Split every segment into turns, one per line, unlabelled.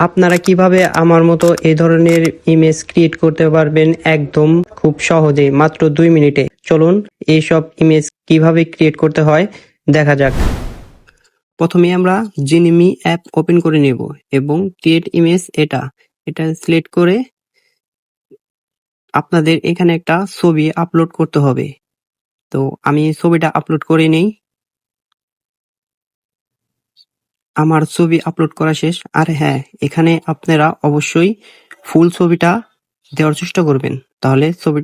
আপনারা কিভাবে আমার মতো এই ধরনের ইমেজ ক্রিয়েট করতে পারবেন একদম খুব সহজে মাত্র 2 মিনিটে। চলুন এইসব ইমেজ কিভাবে ক্রিয়েট করতে হয় দেখা যাক। প্রথমে আমরা জিনিমি অ্যাপ ওপেন করে নেব এবং ক্রিয়েট ইমেজ এটা সিলেক্ট করে আপনাদের এখানে একটা ছবি আপলোড করতে হবে। তো আমি ছবিটা আপলোড করে নেই। আমার ছবি আপলোড করা শেষ। আর হ্যাঁ, এখানে আপনারা অবশ্যই ফুল ছবিটা দেওয়ার চেষ্টা করবেন, তাহলে ছবি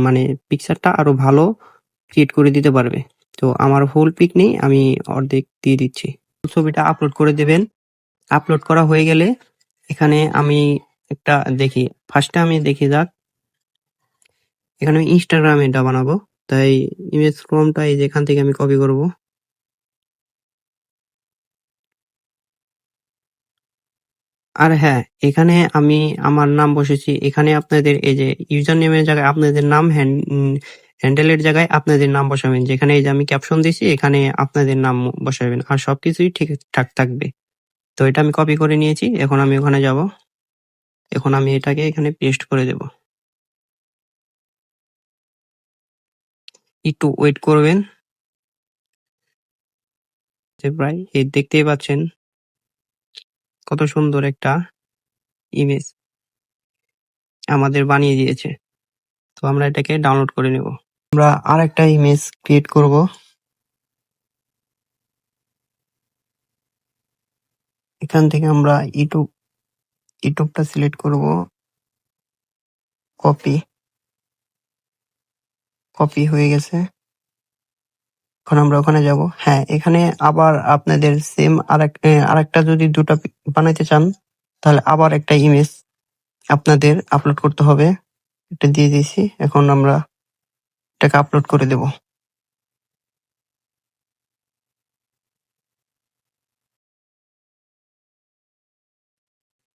মানে পিকচারটা আরো ভালো ক্রিয়েট করে দিতে পারবে। তো আমার ফুল পিক নেই, আমি অর্ধেক দিয়ে দিচ্ছি। ছবিটা আপলোড করে দেবেন। আপলোড করা হয়ে গেলে এখানে আমি একটা দেখি, ফার্স্টে আমি দেখি যাক, এখানে আমি ইনস্টাগ্রামে এটা বানাবো, তাই ইমেজ ফ্রমটা এই যে এখান থেকে আমি কপি করব। আর হ্যাঁ, এখানে আমি আমার নাম বসেছি। এখানে আপনাদের এই যে ইউজার নেমের জায়গায় আপনাদের নাম, হ্যান্ডেলের জায়গায় আপনাদের নাম বসাবেন। যেখানে এই যে আমি ক্যাপশন দিয়েছি এখানে আপনাদের নাম বসাবেন, আর সবকিছুই ঠিকঠাক থাকবে। তো এটা আমি কপি করে নিয়েছি। এখন আমি ওখানে যাব। এখন আমি এটাকে এখানে পেস্ট করে দেব। একটু ওয়েট করবেন। যে প্রায় এই দেখতেই পাচ্ছেন কত সুন্দর একটা ইমেজ আমাদের বানিয়ে দিয়েছে। তো আমরা এটাকে ডাউনলোড করে নেব। আমরা আরেকটা ইমেজ ক্রিয়েট করব। এখান থেকে আমরা ইউটিউবটা সিলেক্ট করব। কপি হয়ে গেছে। এখন আমরা ওখানে যাব। হ্যাঁ, এখানে আবার আপনাদের সেম আরেকটা যদি দুটা বানাইতে চান তাহলে আবার একটা ইমেজ আপনাদের আপলোড করতে হবে। এটা দিয়ে দিয়েছি। এখন আমরা এটাকে আপলোড করে দেব।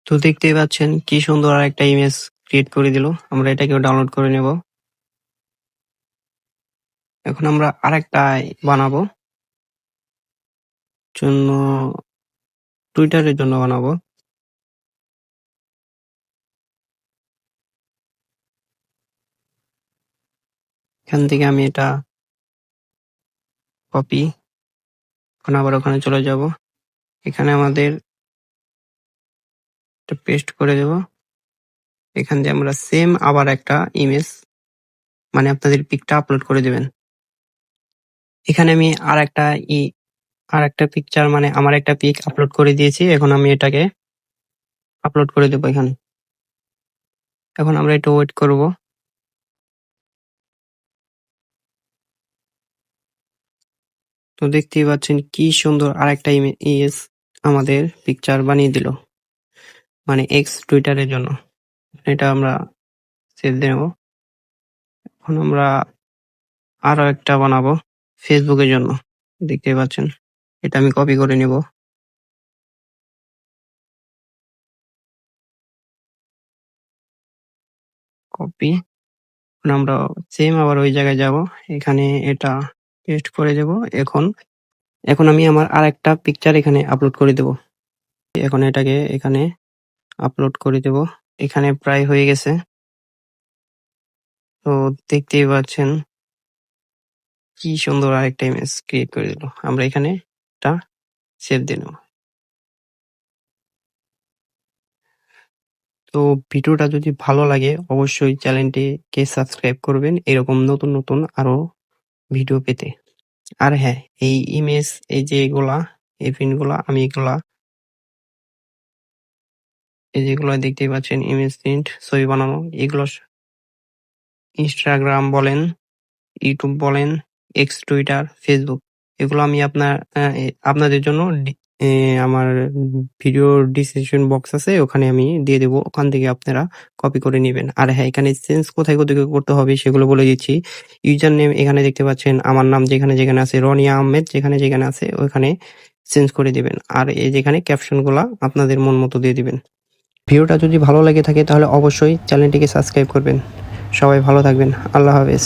তো দেখতেই পাচ্ছেন কি সুন্দর আরেকটা ইমেজ ক্রিয়েট করে দিল। আমরা এটাকেও ডাউনলোড করে নেব। এখন আমরা আরেকটা বানাবো, জন্য টুইটারের জন্য বানাবো। এখান থেকে আমি এটা কপি, এখন আবার ওখানে চলে যাব। এখানে আমাদের এটা পেস্ট করে দেব। এখান দিয়ে আমরা সেম আবার একটা ইমেজ মানে আপনাদের পিকটা আপলোড করে দেবেন। এখানে আমি আরেকটা পিকচার মানে আমার একটা পিক আপলোড করে দিয়েছি। এখন আমি এটাকে আপলোড করে দেবো এখানে। এখন আমরা একটু ওয়েট করব। তো দেখতেই পাচ্ছেন কি সুন্দর আরেকটা ইমেজ আমাদের পিকচার বানিয়ে দিল, মানে এক্স টুইটারের জন্য। এটা আমরা সেভ দেব। এখন আমরা আরো একটা বানাবো ফেসবুকের জন্য। দেখতেই পাচ্ছেন, এটা আমি কপি করে নেব। কপি। এখন আমরা সেম আবার ওই জায়গায় যাব। এখানে এটা পেস্ট করে দেব। এখন আমি আমার আরেকটা পিকচার এখানে আপলোড করে দেব। এখন এটাকে এখানে আপলোড করে দেব। এখানে প্রায় হয়ে গেছে। তো দেখতেই পাচ্ছেন কি সুন্দর আরেকটা ইমেজ ক্রিয়েট করে দিল। আমরা এখানে এটা সেভ দিয়ে নেব। তো ভিডিওটা যদি ভালো লাগে অবশ্যই চ্যানেলটিকে সাবস্ক্রাইব করবেন এরকম নতুন নতুন আরো ভিডিও পেতে। আর হ্যাঁ, এই ইমেজ এই যে এই প্রিন্টগুলা আমি এই যেগুলো দেখতেই পাচ্ছেন ইমেজ প্রিন্ট ছবি বানানো, এগুলো ইনস্টাগ্রাম বলেন, ইউটিউব বলেন, এক্স টুইটার, ফেসবুক, এগুলো আমি আপনাদের জন্য আমার ভিডিও ডিসক্রিপশন বক্স আছে, ওখানে আমি দিয়ে দেবো। ওখান থেকে আপনারা কপি করে নেবেন। আর হ্যাঁ, এখানে চেঞ্জ কোথায় কোথায় করতে হবে সেগুলো বলে দিচ্ছি। ইউজার নেম এখানে দেখতে পাচ্ছেন আমার নাম যেখানে যেখানে আছে, রনিয়া আহমেদ যেখানে যেখানে আছে ওখানে চেঞ্জ করে দিবেন। আর এই যেখানে ক্যাপশন গুলা আপনাদের মন মতো দিয়ে দিবেন। ভিডিওটা যদি ভালো লেগে থাকে তাহলে অবশ্যই চ্যানেলটিকে সাবস্ক্রাইব করবেন। সবাই ভালো থাকবেন। আল্লাহ হাফেজ।